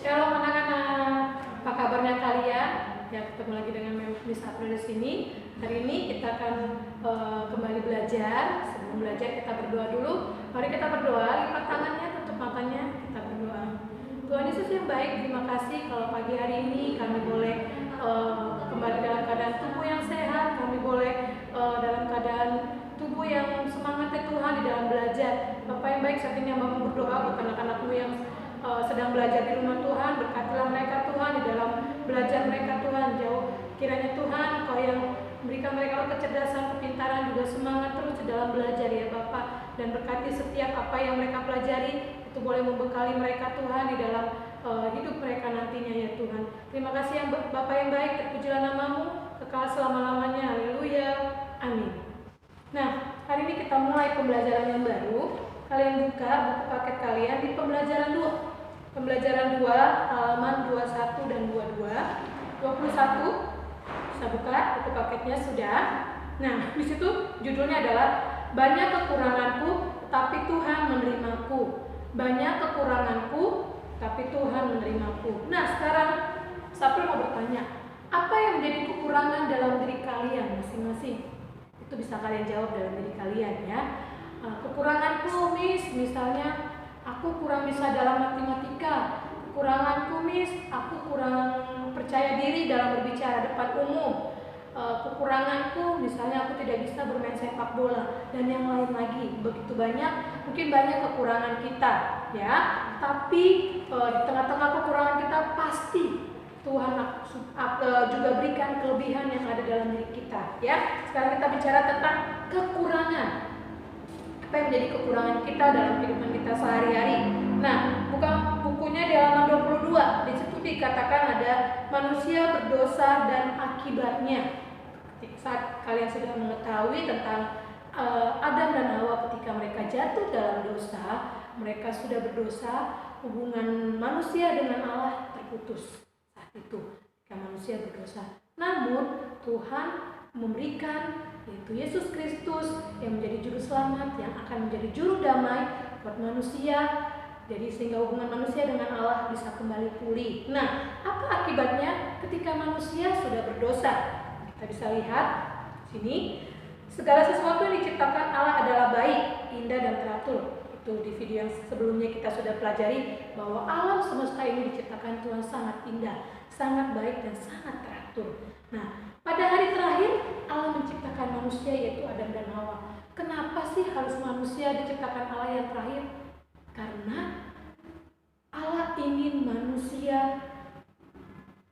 Shalom anak-anak, apa kabarnya kalian? Ya, ketemu lagi dengan Miss April di sini. Hari ini kita akan kembali belajar. Sebelum belajar kita berdoa dulu. Mari kita berdoa, lipat tangannya, tutup matanya, kita berdoa. Tuhan Yesus yang baik, terima kasih kalau pagi hari ini kami boleh kembali dalam keadaan tubuh yang sehat, kami boleh dalam keadaan tubuh yang semangat ya Tuhan di dalam belajar. Bapak yang baik, saat ini hamba berdoa buat anak-anakmu yang sedang belajar di rumah Tuhan, berkatilah mereka Tuhan di dalam belajar mereka Tuhan. Jauh kiranya Tuhan Kau yang memberikan mereka kecerdasan, kepintaran, juga semangat terus di dalam belajar ya Bapak. Dan berkati setiap apa yang mereka pelajari itu boleh membekali mereka Tuhan di dalam hidup mereka nantinya ya Tuhan. Terima kasih yang Bapak yang baik, terpujilah namamu kekal selama-lamanya. Haleluya, amin. Nah, hari ini kita mulai pembelajaran yang baru. Kalian buka buku paket kalian di pembelajaran 2. Pembelajaran 2 halaman 21 dan 22. 21 bisa buka buku paketnya sudah. Nah, di situ judulnya adalah banyak kekuranganku tapi Tuhan menerimaku. Banyak kekuranganku tapi Tuhan menerimaku. Nah, sekarang Sapril mau bertanya, apa yang menjadi kekurangan dalam diri kalian masing-masing? Itu bisa kalian jawab dalam diri kalian ya. Kekuranganku misalnya aku kurang bisa dalam matematika. Kekuranganku aku kurang percaya diri dalam berbicara depan umum. Kekuranganku misalnya aku tidak bisa bermain sepak bola dan yang lain lagi. Begitu banyak, mungkin banyak kekurangan kita ya. Tapi di tengah-tengah kekurangan kita pasti Tuhan juga berikan kelebihan yang ada dalam diri kita ya. Sekarang kita bicara tentang kekurangan. Apa yang menjadi kekurangan kita dalam kehidupan kita sehari-hari. Nah, buka bukunya di halaman 22. Di situ dikatakan ada manusia berdosa dan akibatnya. Saat kalian sudah mengetahui tentang Adam dan Hawa ketika mereka jatuh dalam dosa, mereka sudah berdosa, hubungan manusia dengan Allah terputus saat itu ketika manusia berdosa. Namun Tuhan memberikan yaitu Yesus Kristus yang menjadi juru selamat, yang akan menjadi juru damai buat manusia. Jadi sehingga hubungan manusia dengan Allah bisa kembali pulih. Nah, apa akibatnya ketika manusia sudah berdosa? Kita bisa lihat sini, segala sesuatu yang diciptakan Allah adalah baik, indah dan teratur. Itu di video yang sebelumnya kita sudah pelajari bahwa alam semesta ini diciptakan Tuhan sangat indah, sangat baik dan sangat teratur. Nah, pada hari terakhir Allah menciptakan manusia yaitu Adam dan Hawa. Kenapa sih harus manusia diciptakan Allah yang terakhir? Karena Allah ingin manusia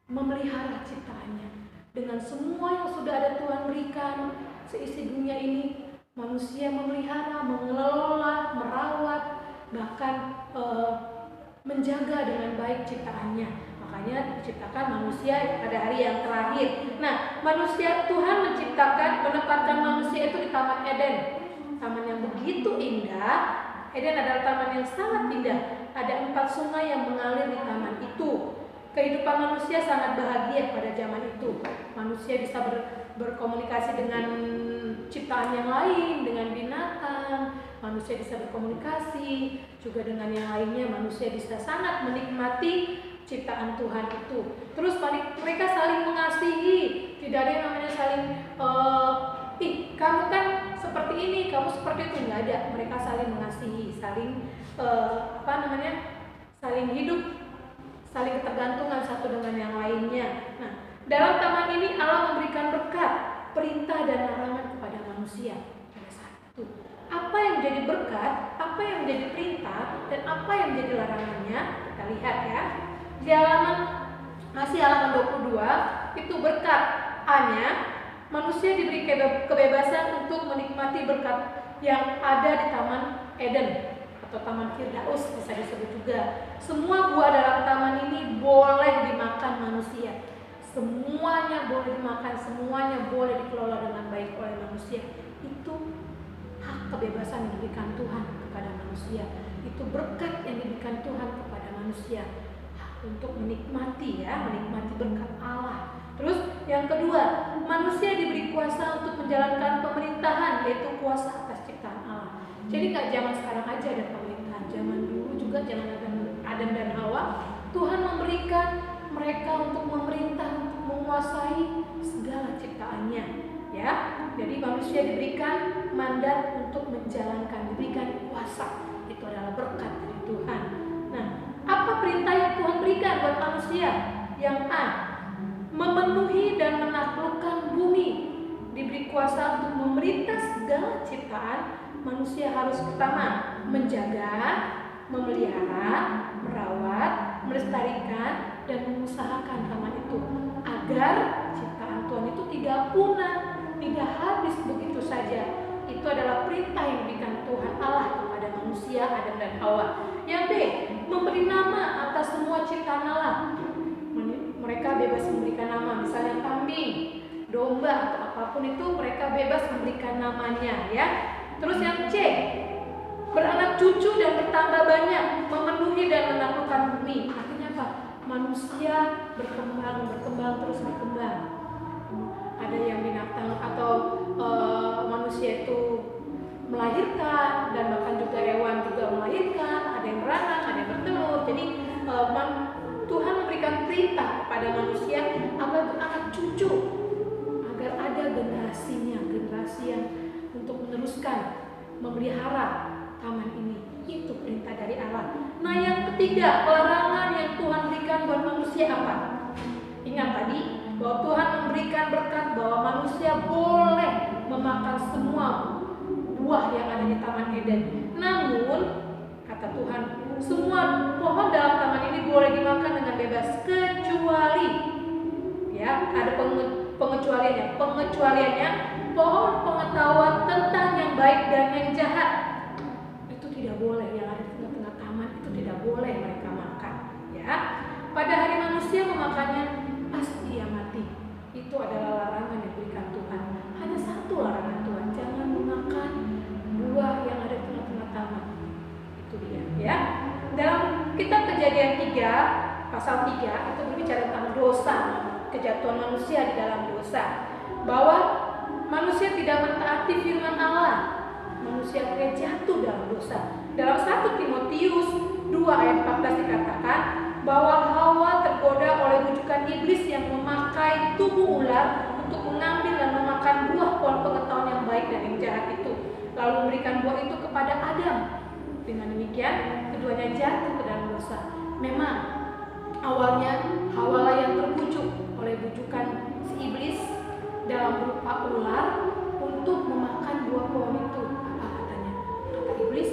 memelihara ciptaannya. Dengan semua yang sudah ada Tuhan berikan seisi dunia ini, manusia memelihara, mengelola, merawat, bahkan menjaga dengan baik ciptaannya. Makanya diciptakan manusia pada hari yang terakhir. Nah, Tuhan menetapkan manusia itu di Taman Eden. Taman yang begitu indah. Eden adalah taman yang sangat indah. Ada 4 sungai yang mengalir di taman itu. Kehidupan manusia sangat bahagia pada zaman itu. Manusia bisa berkomunikasi dengan ciptaan yang lain, dengan binatang. Manusia bisa berkomunikasi juga dengan yang lainnya. Manusia bisa sangat menikmati ciptaan Tuhan itu. Terus mereka saling mengasihi. Tidak ada yang namanya saling kamu kan seperti ini, kamu seperti itu, nggak ada. Mereka saling mengasihi, saling saling hidup, saling ketergantungan satu dengan yang lainnya. Nah, dalam taman ini Allah memberikan berkat, perintah dan larangan kepada manusia pada saat itu. Apa yang menjadi berkat, apa yang menjadi perintah, dan apa yang menjadi larangannya, kita lihat ya. Di halaman 22 itu berkat A-nya, manusia diberi kebebasan untuk menikmati berkat yang ada di Taman Eden atau Taman Firdaus bisa disebut juga. Semua buah dalam taman ini boleh dimakan manusia. Semuanya boleh dimakan, semuanya boleh dikelola dengan baik oleh manusia. Itu hak kebebasan yang diberikan Tuhan kepada manusia. Itu berkat yang diberikan Tuhan kepada manusia. Untuk menikmati berkat Allah. Terus yang kedua, manusia diberi kuasa untuk menjalankan pemerintahan, yaitu kuasa atas ciptaan Allah. Jadi nggak zaman sekarang aja ada pemerintahan, zaman dulu juga zaman Adam dan Hawa Tuhan memberikan mereka untuk memerintah, untuk menguasai segala ciptaannya, ya. Jadi manusia diberikan mandat untuk menjalankan, diberikan kuasa. Itu adalah berkat dari Tuhan. Nah, apa perintah yang Tuhan berikan buat manusia? Yang A, memenuhi dan menaklukkan bumi. Diberi kuasa untuk memerintah segala ciptaan. Manusia harus pertama menjaga, memelihara, merawat, melestarikan, dan mengusahakan taman itu agar ciptaan Tuhan itu tidak punah, tidak habis begitu saja. Itu adalah perintah yang diberikan Tuhan Allah kepada manusia, Adam dan Hawa. Yang B, memberi nama atas semua ciptaan Allah. Mereka bebas memberikan nama, misalnya kambing, domba, atau apapun itu mereka bebas memberikan namanya, ya. Terus yang C, beranak cucu dan bertambah banyak, memenuhi dan menaklukkan bumi. Artinya apa? Manusia berkembang terus berkembang. Ada yang binatang atau manusia itu melahirkan, dan bahkan juga hewan juga melahirkan. Ada yang beranak, ada yang bertelur. Jadi Tuhan memberikan perintah kepada manusia agar beranak cucu, agar ada generasinya, generasi yang untuk meneruskan, memelihara taman ini. Itu perintah dari Allah. Nah, yang ketiga, larangan yang Tuhan berikan buat manusia apa? Ingat tadi bahwa Tuhan memberikan berkat bahwa manusia boleh memakan semua buah yang ada di Taman Eden. Namun, kata Tuhan, semua pohon dalam taman ini boleh dimakan dengan bebas, kecuali, ya, ada pengecualiannya. Pengecualiannya, pohon pengetahuan tentang yang baik dan yang jahat itu tidak boleh. Yang ada di tengah-tengah taman itu tidak boleh mereka makan, ya. Pada hari manusia memakannya, pasti ia mati. Itu adalah larangan yang diberikan Tuhan. Hanya satu larangan Tuhan, jangan memakan buah yang ada di tengah-tengah taman. Itu dia, ya. Dalam kitab Kejadian 3 pasal 3 itu berbicara tentang dosa, kejatuhan manusia di dalam dosa, bahwa manusia tidak mentaati firman Allah, manusia akhirnya jatuh dalam dosa. Dalam 1 Timotius 2 ayat 14 dikatakan bahwa Hawa tergoda oleh bujukan iblis yang memakai tubuh ular untuk mengambil dan memakan buah pohon pengetahuan yang baik dan yang jahat itu, lalu memberikan buah itu kepada Adam. Dengan demikian, keduanya jatuh ke dalam dosa. Memang awalnya Hawa lah yang terbujuk oleh bujukan si iblis dalam berupa ular untuk memakan buah pohon itu. Apa katanya? Kata iblis,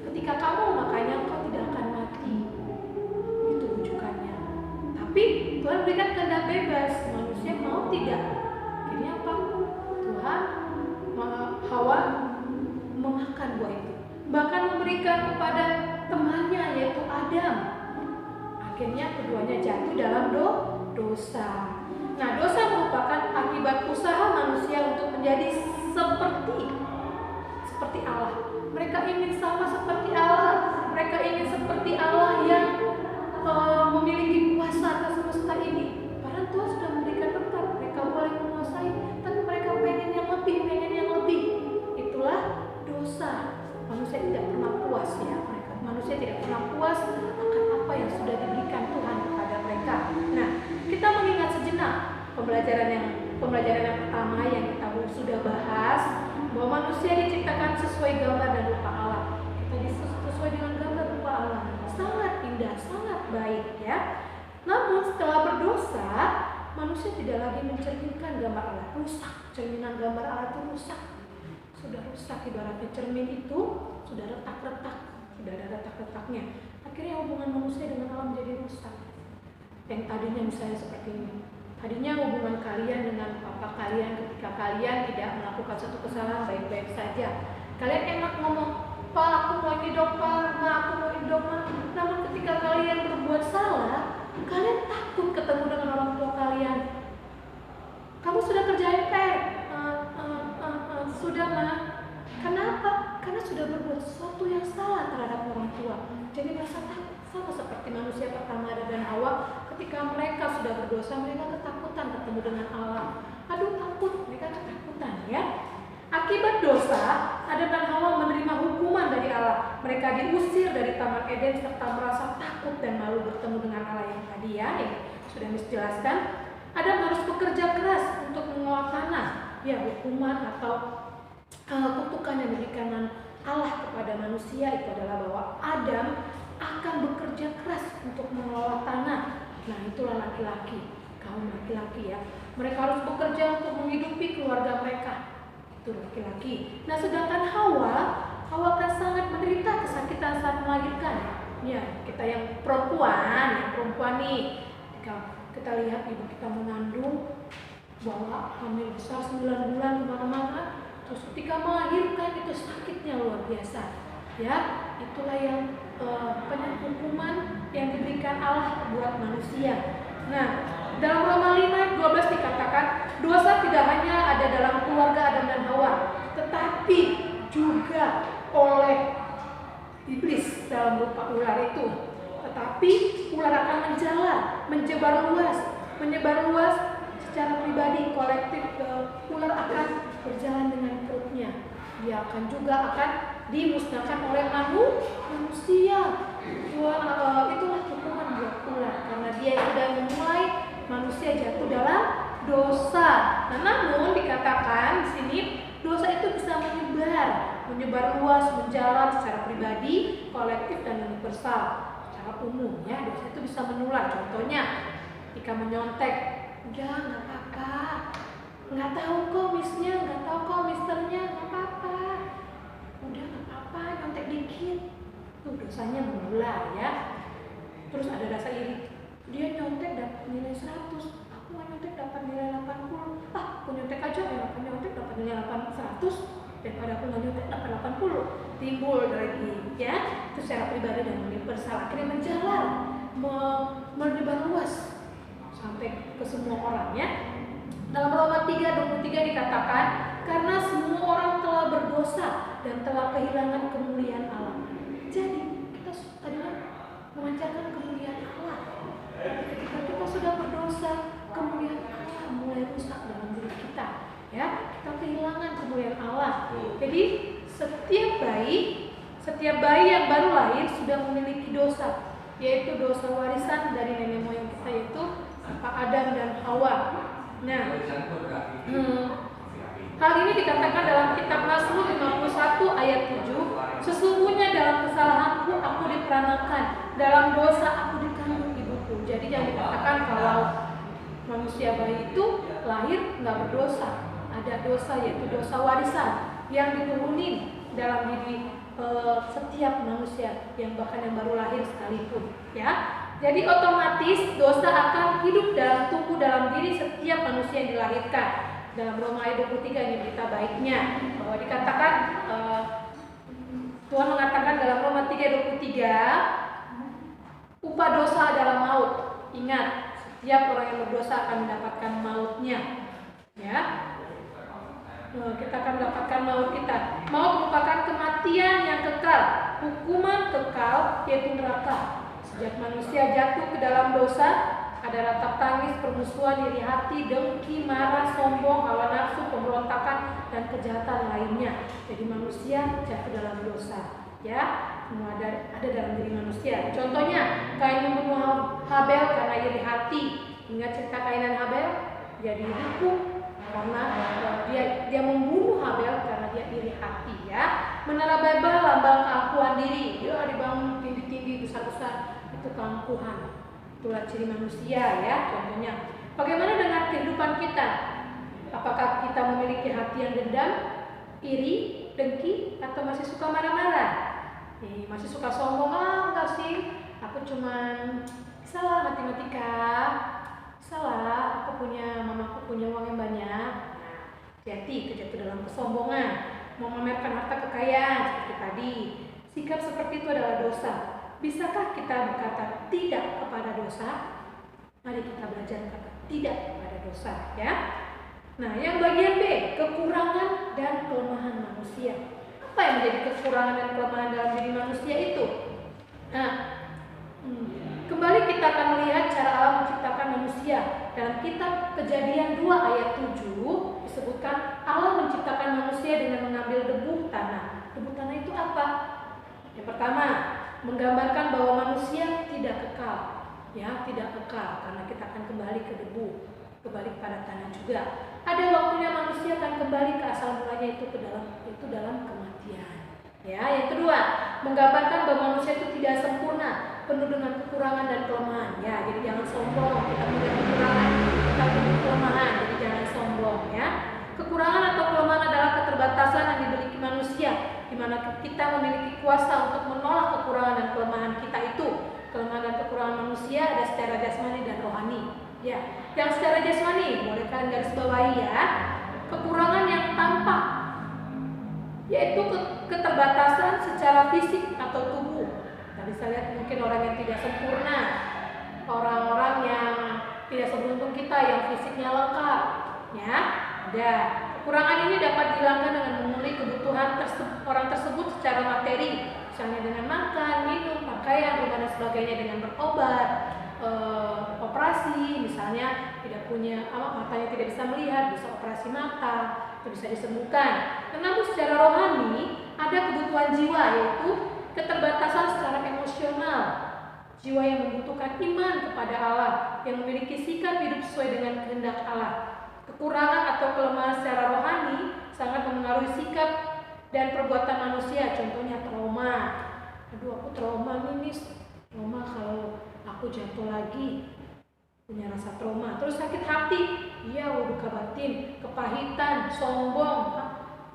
ketika kamu memakannya, kau tidak akan mati. Itu bujukannya. Tapi Tuhan berikan kehendak bebas, manusia mau tidak. Akhirnya apa? Tuhan Hawa memakan buah itu, bahkan memberikan kepada temannya yaitu Adam. Akhirnya keduanya jatuh dalam dosa. Nah, dosa merupakan akibat usaha manusia untuk menjadi seperti Allah. Mereka ingin sama seperti Allah. Mereka ingin seperti Allah yang memiliki kuasa atas semesta ini. Padahal Tuhan sudah memberikan berkat, mereka boleh menguasai, tapi mereka pengen yang lebih. Itulah dosa. Manusia tidak pernah puas, ya. Manusia tidak pernah puas akan apa yang sudah diberikan Tuhan kepada mereka. Nah, kita mengingat sejenak pembelajaran yang pertama yang kita sudah bahas, bahwa manusia diciptakan sesuai gambar dan rupa Allah. Kita sesuai dengan gambar rupa Allah, sangat indah, sangat baik, ya. Namun setelah berdosa, manusia tidak lagi mencerminkan gambar Allah, rusak. Cerminan gambar Allah itu rusak, sudah rusak. Ibaratnya cermin itu sudah retak-retak, sudah ada retak-retaknya. Akhirnya hubungan manusia dengan Allah menjadi rusak. Yang tadinya misalnya seperti ini, tadinya hubungan kalian dengan papa kalian ketika kalian tidak melakukan satu kesalahan baik-baik saja. Kalian enak ngomong, "Pak, aku mau ini dong, Pak, Ma, aku mau ini dong, Ma." Namun ketika kalian berbuat salah, kalian takut ketemu dengan orang tua kalian. "Kamu sudah kerjain PR?" "Sudah, Ma." Kenapa? Karena sudah berbuat sesuatu yang salah terhadap orang tua. Jadi merasa takut, sama seperti manusia pertama Adam dan Hawa. Ketika mereka sudah berdosa, mereka ketakutan ketemu dengan Allah. Aduh, takut, mereka ketakutan, ya. Akibat dosa, Adam dan Hawa menerima hukuman dari Allah. Mereka diusir dari Taman Eden serta merasa takut dan malu bertemu dengan Allah sudah dijelaskan, Adam harus bekerja keras untuk mengolah tanah. Ya, hukuman atau kutukan yang diberikan Allah kepada manusia itu adalah bahwa Adam akan bekerja keras untuk mengelola tanah. Nah, itulah laki-laki, kaum laki-laki ya. Mereka harus bekerja untuk menghidupi keluarga mereka. Itu laki-laki. Nah, sedangkan Hawa akan sangat menderita kesakitan saat melahirkan. Ya, kita yang perempuan nih, kita lihat ibu kita mengandung, bahwa hamil besar 9 bulan kemana-mana, terus ketika melahirkan itu sakitnya luar biasa. Ya, itulah yang hukuman yang diberikan Allah buat manusia. Nah, dalam Roma 5:12 dikatakan, dosa tidak hanya ada dalam keluarga Adam dan Hawa, tetapi juga oleh iblis dalam rupa ular itu. Tetapi ular akan menyebar luas secara pribadi, kolektif. Ular akan berjalan dengan perutnya. Dia akan dimusnahkan oleh manusia. Itulah hukuman buat ular, karena dia sudah memulai manusia jatuh dalam dosa. Nah, namun dikatakan di sini dosa itu bisa menyebar luas, menjalar secara pribadi, kolektif, dan universal. Secara umum ya, dosa itu bisa menular. Contohnya, ketika menyontek, udah nggak apa-apa, nggak tahu kok misnya, nggak tahu kok misternya, nggak apa-apa, udah nggak apa-apa, nyontek dikit, tuh dosanya menular ya. Terus ada rasa iri, dia nyontek dapat nilai 100, aku nggak nyontek dapat nilai 80, aku nyontek aja, aku nyontek dapat nilai 100, daripada aku nggak nyontek dapat 80, timbul lagi ya. Itu secara pribadi dan universal, akhirnya menjalar, menyebar luas sampai ke semua orang ya. Dalam Roma 3:23 dikatakan, karena semua orang telah berdosa dan telah kehilangan kemuliaan Allah. Jadi kita tadinya memancarkan kemuliaan Allah. Ketika kita sudah berdosa, kemuliaan Allah mulai rusak dalam diri kita. Ya, kita kehilangan kemuliaan Allah. Jadi setiap bayi yang baru lahir sudah memiliki dosa, yaitu dosa warisan dari nenek moyang kita, yaitu Pak Adam dan Hawa. Nah, hal ini dikatakan dalam kitab Mazmur 51 ayat 7, sesungguhnya dalam kesalahanku aku diperanakan, dalam dosa aku dikandung ibuku. Jadi yang dikatakan kalau manusia bayi itu lahir nggak berdosa, ada dosa, yaitu dosa warisan yang diturunin dalam diri setiap manusia, yang bahkan yang baru lahir sekalipun ya. Jadi otomatis dosa akan tumbuh dalam diri setiap manusia yang dilahirkan. Dalam Roma 23 ini berita baiknya, bahwa dikatakan Tuhan mengatakan dalam Roma 3:23, upah dosa adalah maut. Ingat, setiap orang yang berdosa akan mendapatkan mautnya. Ya, kita akan mendapatkan maut kita. Maut merupakan kematian yang kekal, hukuman kekal, yaitu neraka. Sejak manusia jatuh ke dalam dosa, ada ratap tangis, permusuhan, iri hati, dengki, marah, sombong, hawa nafsu, pemberontakan, dan kejahatan lainnya. Jadi manusia jatuh dalam dosa, ya, semua ada dalam diri manusia. Contohnya, Kain membunuh Habel karena iri hati. Ingat cerita Kain dan Habel? Dia dihukum karena dia membunuh Habel karena dia iri hati, ya. Menara Babel lambang keangkuhan diri. Dia dibangun tinggi-tinggi, besar-besar, itu keangkuhan. Itulah ciri manusia ya. Contohnya, bagaimana dengan kehidupan kita? Apakah kita memiliki hati yang dendam, iri, dengki, atau masih suka marah-marah? Masih suka sombong, enggak sih, aku cuman salah matematika, salah, mamaku punya uang yang banyak. Hati-hati terjatuh dalam kesombongan, memamerkan harta kekayaan seperti tadi. Sikap seperti itu adalah dosa. Bisakah kita berkata tidak kepada dosa? Mari kita belajar kata tidak kepada dosa, ya. Nah, yang bagian B, kekurangan dan kelemahan manusia. Apa yang menjadi kekurangan dan kelemahan dalam diri manusia itu? Nah, kembali kita akan melihat cara Allah menciptakan manusia. Dalam kitab Kejadian 2 ayat 7 disebutkan Allah menciptakan manusia dengan mengambil debu tanah. Debu tanah itu apa? Yang pertama, menggambarkan bahwa manusia tidak kekal. ya, tidak kekal karena kita akan kembali ke debu, kembali kepada tanah juga. Ada waktunya manusia akan kembali ke asal mulanya, itu dalam kematian. Ya, yang kedua, menggambarkan bahwa manusia itu tidak sempurna, penuh dengan kekurangan dan kelemahan. Ya, jadi jangan sombong, kita punya kekurangan, kita punya kelemahan, jadi jangan sombong ya. Kekurangan atau kelemahan adalah keterbatasan yang dimiliki manusia, di mana kita memiliki kuasa untuk menolak kekurangan dan kelemahan kita itu. Kelemahan dan kekurangan manusia ada secara jasmani dan rohani. Ya, yang secara jasmani boleh kalian garis bawahi ya. Kekurangan yang tampak yaitu keterbatasan secara fisik atau tubuh. Nah, bisa lihat mungkin orang yang tidak sempurna, orang-orang yang tidak seberuntung kita yang fisiknya lengkap, ya. Ada kekurangan ini dapat dihilangkan dengan memenuhi kebutuhan orang tersebut secara materi, misalnya dengan makan, minum, pakaian, dan sebagainya, dengan berobat, operasi, misalnya tidak punya matanya tidak bisa melihat, bisa operasi mata, itu bisa disembuhkan. Namun secara rohani ada kebutuhan jiwa, yaitu keterbatasan secara emosional. Jiwa yang membutuhkan iman kepada Allah, yang memiliki sikap hidup sesuai dengan kehendak Allah. Kekurangan atau kelemahan secara rohani sangat memengaruhi sikap dan perbuatan manusia. Contohnya trauma. Aduh, aku trauma nih, trauma kalau aku jatuh lagi, punya rasa trauma. Terus sakit hati, iya, duka batin, kepahitan, sombong,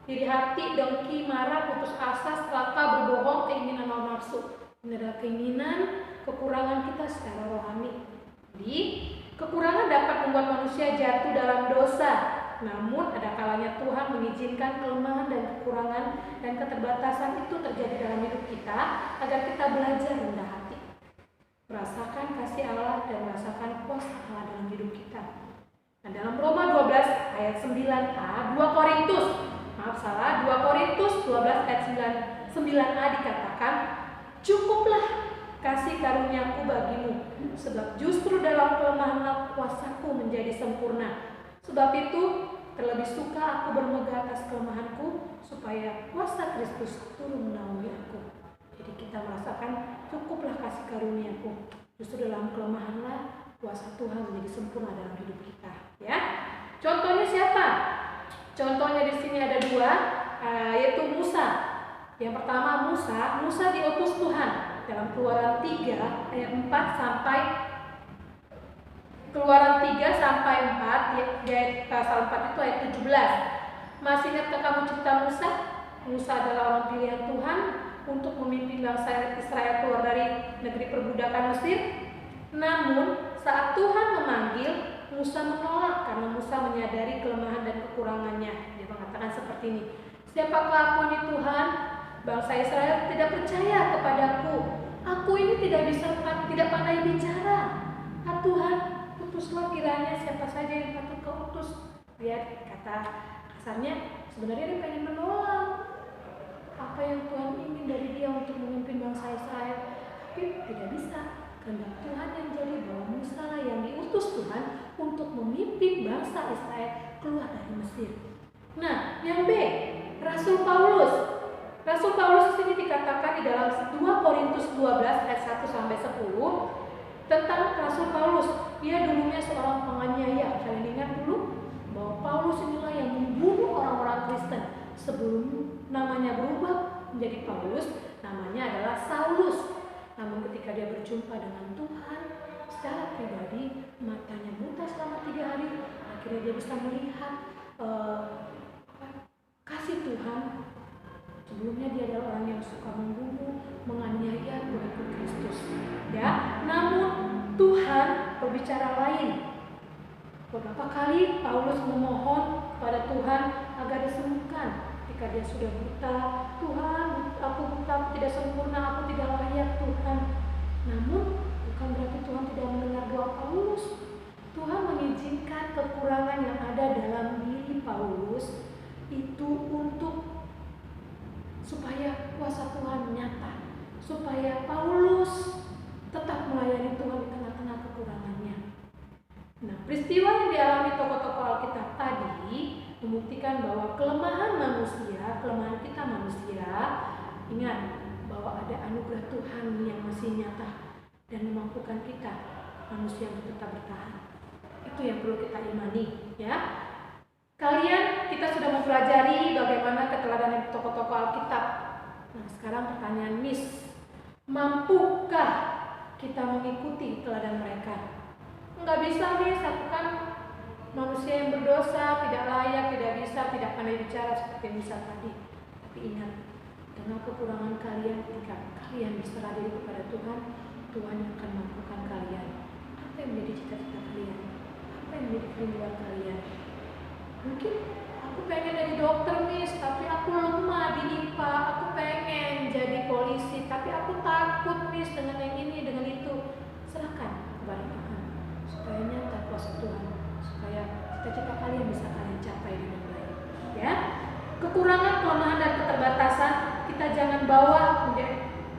iri hati, dengki, marah, putus asa, serakah, berbohong, keinginan hawa nafsu. Ini adalah keinginan, kekurangan kita secara rohani. Jadi, kekurangan dapat membuat manusia jatuh dalam dosa. Namun ada kalanya Tuhan mengizinkan kelemahan dan kekurangan dan keterbatasan itu terjadi dalam hidup kita agar kita belajar rendah hati, merasakan kasih Allah dan merasakan kuasa Allah dalam hidup kita. Nah, dalam Roma 12 ayat 9a, 2 Korintus 12 ayat 9a dikatakan, cukuplah kasih karuniaku bagimu, sebab justru dalam kelemahan kuasaku menjadi sempurna. Sebab itu terlebih suka aku bermegah atas kelemahanku, supaya kuasa Kristus turun menaungi aku. Jadi kita merasakan cukuplah kasih karuniaku, justru dalam kelemahanlah kuasa Tuhan menjadi sempurna dalam hidup kita. Ya, contohnya siapa? Contohnya di sini ada dua, yaitu Musa. Yang pertama Musa diutus Tuhan dalam Keluaran 3 ayat 4 sampai Keluaran 3 sampai 4, ayat pasal 4 itu ayat 17. Masih ingatkah kamu cerita Musa? Musa adalah orang pilihan Tuhan untuk memimpin bangsa Israel keluar dari negeri perbudakan Mesir. Namun saat Tuhan memanggil, Musa menolak karena Musa menyadari kelemahan dan kekurangannya. Dia mengatakan seperti ini, siapakah aku ini Tuhan? Bangsa Israel tidak percaya kepadaku. Aku ini tidak pandai bicara. Tuhan, utuslah kiranya siapa saja yang patut kau utus. Lihat, kata kasarnya, sebenarnya dia pengen menolak apa yang Tuhan ingin dari dia untuk memimpin bangsa Israel, tapi tidak bisa. Kehendak Tuhan yang jadi bahwa Musa lah yang diutus Tuhan untuk memimpin bangsa Israel keluar dari Mesir. Nah, yang B, Rasul Paulus. Rasul Paulus di sini dikatakan di dalam 2 Korintus 12 ayat 1 sampai 10 tentang Rasul Paulus. Dia dulunya seorang penganiaya. Kalian ingat dulu bahwa Paulus inilah yang membunuh orang-orang Kristen. Sebelum namanya berubah menjadi Paulus, namanya adalah Saulus. Namun ketika dia berjumpa dengan Tuhan secara pribadi, matanya buta selama 3 hari. Akhirnya dia bisa melihat kasih Tuhan. Sebelumnya dia adalah orang yang suka membunuh, menganiaya pengikut Kristus. Ya, namun Tuhan berbicara lain. Beberapa kali Paulus memohon kepada Tuhan agar disembuhkan. Ketika dia sudah buta, Tuhan, aku buta, aku tidak sempurna, aku tidak layak Tuhan. Namun bukan berarti Tuhan tidak mendengar doa Paulus. Tuhan mengizinkan kekurangan yang ada dalam diri Paulus itu untuk supaya kuasa Tuhan nyata, supaya Paulus tetap melayani Tuhan di tengah-tengah kekurangannya. Nah, peristiwa yang dialami tokoh-tokoh Alkitab tadi membuktikan bahwa kelemahan manusia, kelemahan kita manusia, ingat bahwa ada anugerah Tuhan yang masih nyata dan memampukan kita manusia untuk tetap bertahan. Itu yang perlu kita imani, ya. Kalian, kita sudah mempelajari bagaimana keteladanan tokoh-tokoh Alkitab. Nah, sekarang pertanyaan Miss, mampukah kita mengikuti teladan mereka? Enggak bisa, Miss, aku kan manusia yang berdosa, tidak layak, tidak bisa, tidak pandai bicara seperti Miss tadi. Tapi ingat, dengan kekurangan kalian, ketika kalian berserah diri kepada Tuhan, Tuhan yang akan mampukan kalian. Apa yang menjadi cita-cita kalian? Apa yang menjadi kerinduan kalian? Mungkin aku pengen jadi dokter, Miss, tapi aku lemah di IPA. Aku pengen jadi polisi, tapi aku takut, Miss, dengan yang ini, dengan itu. Serahkan kepada Tuhan, supaya nyata kuasa Tuhan, supaya cita-cita kalian bisa kalian capai dengan baik. Ya, kekurangan, kelemahan, dan keterbatasan kita jangan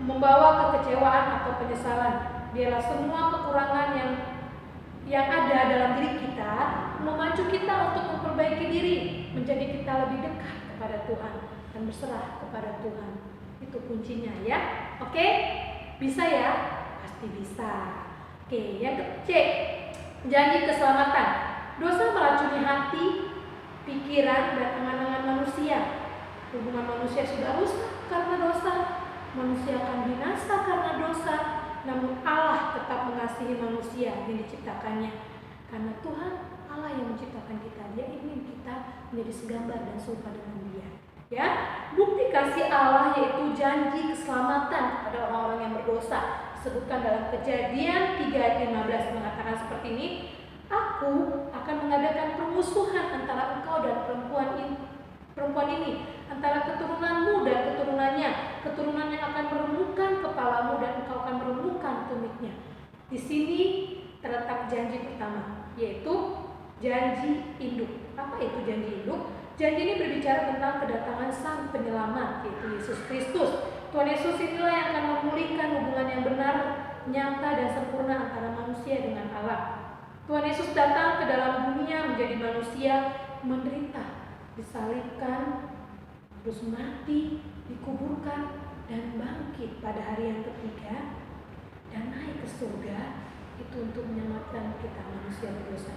membawa kekecewaan atau penyesalan. Biarlah semua kekurangan yang ada dalam diri kita memacu kita untuk memperbaiki diri, menjadi kita lebih dekat kepada Tuhan dan berserah kepada Tuhan. Itu kuncinya, ya. Oke? Bisa ya? Pasti bisa. Oke, yang C, janji keselamatan. Dosa meracuni hati, pikiran, dan angan-angan manusia. Hubungan manusia sudah rusak karena dosa. Manusia akan binasa karena dosa. Namun Allah tetap mengasihi manusia yang diciptakannya. Karena Tuhan Allah yang menciptakan kita, Dia ingin kita menjadi segambar dan serupa dengan Dia. Ya, bukti kasih Allah yaitu janji keselamatan kepada orang-orang yang berdosa. Disebutkan dalam Kejadian 3 ayat 15 mengatakan seperti ini, Aku akan mengadakan permusuhan antara engkau dan perempuan ini, antara keturunanmu dan keturunannya, keturunan yang akan meremukkan kepalamu dan engkau akan meremukkan tumitnya. Di sini terletak janji pertama, yaitu janji induk. Apa itu janji induk? Janji ini berbicara tentang kedatangan Sang Penyelamat, yaitu Yesus Kristus. Tuhan Yesus inilah yang akan memulihkan hubungan yang benar, nyata, dan sempurna antara manusia dengan Allah. Tuhan Yesus datang ke dalam dunia menjadi manusia, menderita, disalibkan, terus mati, dikuburkan, dan bangkit pada hari yang ketiga, dan naik ke surga. Itu untuk menyelamatkan kita manusia berdosa.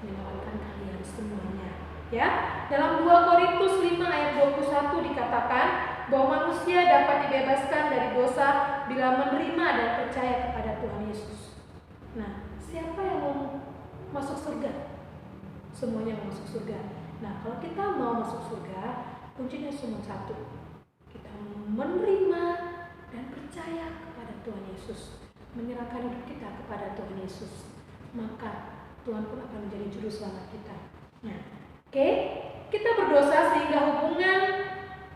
Menyelamatkan kalian semuanya. Ya, dalam 2 Korintus 5 ayat 21 dikatakan bahwa manusia dapat dibebaskan dari dosa bila menerima dan percaya kepada Tuhan Yesus. Nah, siapa yang mau masuk surga? Semuanya mau masuk surga. Nah, kalau kita mau masuk surga, kuncinya cuma satu. Kita menerima dan percaya kepada Tuhan Yesus, menyerahkan hidup kita kepada Tuhan Yesus, maka Tuhan pun akan menjadi juru selamat kita. Nah, oke, kita berdosa sehingga hubungan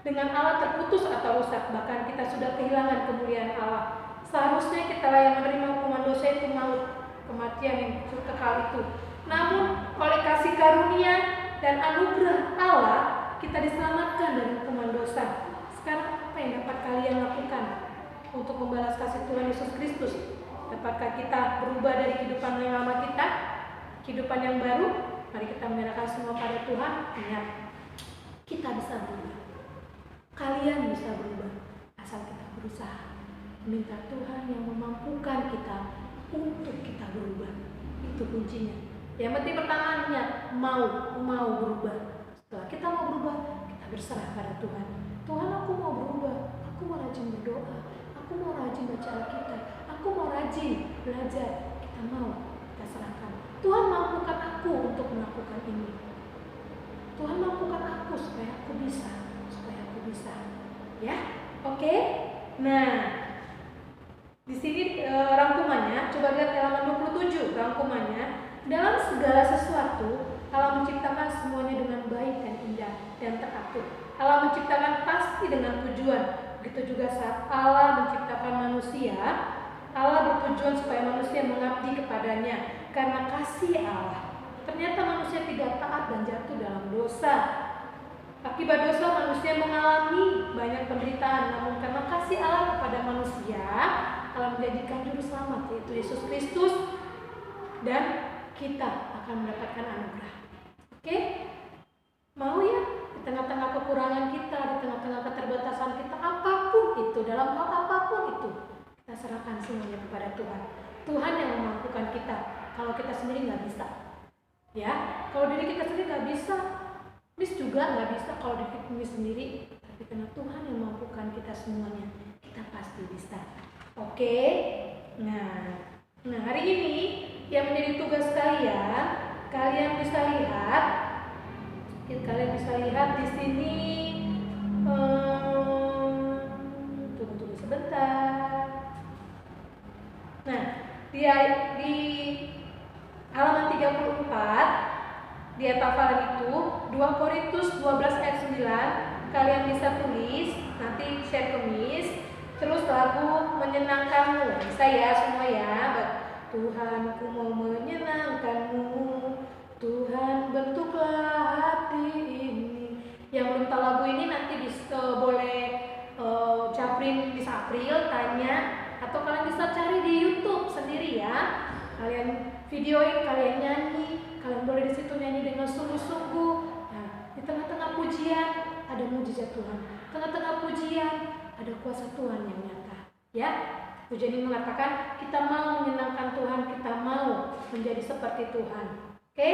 dengan Allah terputus atau rusak, bahkan kita sudah kehilangan kemuliaan Allah. Seharusnya kita yang menerima hukuman dosa itu maut, kematian yang kekal itu. Namun oleh kasih karunia dan anugerah Allah, kita diselamatkan dari hukuman dosa. Sekarang apa yang dapat kalian lakukan untuk membalas kasih Tuhan Yesus Kristus? Dapatkah kita berubah dari kehidupan yang lama kita, kehidupan yang baru? Mari kita menyerahkan semua pada Tuhan. Ingat, kita bisa berubah. Kalian bisa berubah asal kita berusaha. Minta Tuhan yang memampukan kita untuk kita berubah. Itu kuncinya. Yang penting pertanyaannya, mau berubah. Setelah kita mau berubah, kita berserah pada Tuhan. Tuhan, aku mau berubah. Aku mau rajin berdoa. Aku mau rajin baca Alkitab. Aku mau rajin belajar. Kita mau, kita serahkan. Tuhan mampukan aku untuk melakukan ini. Tuhan mampukan aku supaya aku bisa. Ya, oke. Nah, di sini rangkumannya, coba lihat halaman 27 rangkumannya. Dalam segala sesuatu, Allah menciptakan semuanya dengan baik dan indah dan teratur. Allah menciptakan pasti dengan tujuan. Begitu juga saat Allah menciptakan manusia, Allah bertujuan supaya manusia mengabdi kepadanya karena kasih Allah. Ternyata manusia tidak taat dan jatuh dalam dosa. Akibat dosa manusia mengalami banyak penderitaan, namun karena kasih Allah kepada manusia, Allah menjadikan juru selamat, yaitu Yesus Kristus, dan kita akan mendapatkan anugerah. Oke? Mau ya? Di tengah-tengah kekurangan kita, di tengah-tengah keterbatasan kita, apapun itu, dalam hal apapun itu, kita serahkan semuanya kepada Tuhan. Tuhan yang memampukan kita. Kalau kita sendiri nggak bisa, ya. Kalau diri kita sendiri nggak bisa, Miss juga nggak bisa kalau diri Miss sendiri. Tapi karena Tuhan yang memampukan kita semuanya, kita pasti bisa. Oke. Nah hari ini yang menjadi tugas kalian bisa lihat di sini. Tunggu sebentar. Nah, di halaman 34 di hafalan itu 2 Korintus 12 ayat 9, kalian bisa tulis, nanti share ke Miss. Terus lagu menyenangkanmu, bisa ya semua ya. Tuhanku mau menyenangkanmu, Tuhan bentuklah hati ini. Yang belum tahu lagu ini nanti boleh Japrin bisa April tanya, atau kalian bisa cari di YouTube sendiri ya. Kalian videoin, kalian nyanyi, kalian boleh di situ nyanyi dengan sungguh-sungguh. Nah, di tengah-tengah pujian ada mujizat Tuhan, tengah-tengah pujian ada kuasa Tuhan yang nyata. Ya, pujian ini mengatakan kita mau menyenangkan Tuhan, kita mau menjadi seperti Tuhan. Oke?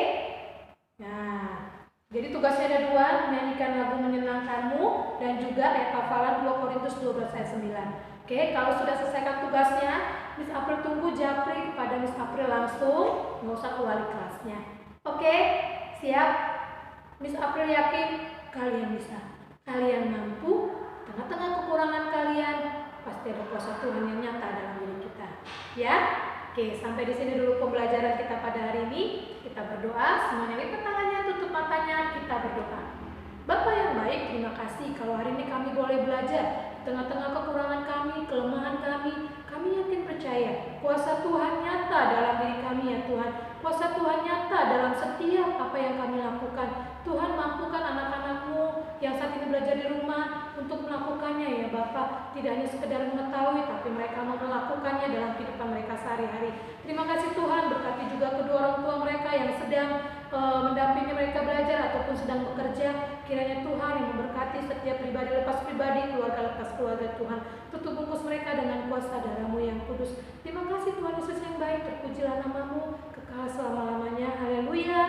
Nah, jadi tugasnya ada 2, menyanyikan lagu menyenangkanmu dan juga ayat hafalan 2 Korintus 12 ayat 9. Oke, kalau sudah selesaikan tugasnya, Miss April tunggu Japri kepada Miss April langsung, nggak usah keluar kelasnya. Oke, siap? Miss April yakin kalian bisa, kalian mampu. Tengah-tengah kekurangan kalian, pasti ada kuasa Tuhan yang nyata dalam diri kita. Ya? Oke, sampai di sini dulu pembelajaran kita pada hari ini. Kita berdoa, semuanya lipat tangannya, tutup matanya, kita berdoa. Bapak yang baik, terima kasih kalau hari ini kami boleh belajar. Tengah-tengah kekurangan kami, kelemahan kami yakin percaya kuasa Tuhan nyata dalam diri kami ya Tuhan. Kuasa Tuhan nyata dalam setiap apa yang kami lakukan. Tuhan mampukan anak-anak-Mu yang saat ini belajar di rumah untuk melakukannya ya Bapak. Tidak hanya sekedar mengetahui, tapi mereka mau melakukannya dalam kehidupan mereka sehari-hari. Terima kasih Tuhan, berkati juga kedua orang tua mereka yang sedang mendampingi mereka belajar ataupun sedang bekerja. Kiranya Tuhan yang memberkati setiap pribadi lepas pribadi, keluarga lepas keluarga Tuhan. Tutup bungkus mereka dengan kuasa darah-Mu yang kudus. Terima kasih Tuhan Yesus yang baik, terpujilah nama-Mu kekal selama-lamanya. Haleluya.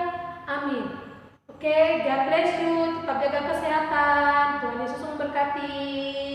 Amin. Oke, God bless you. Tetap jaga kesehatan. Tuhan Yesus memberkati.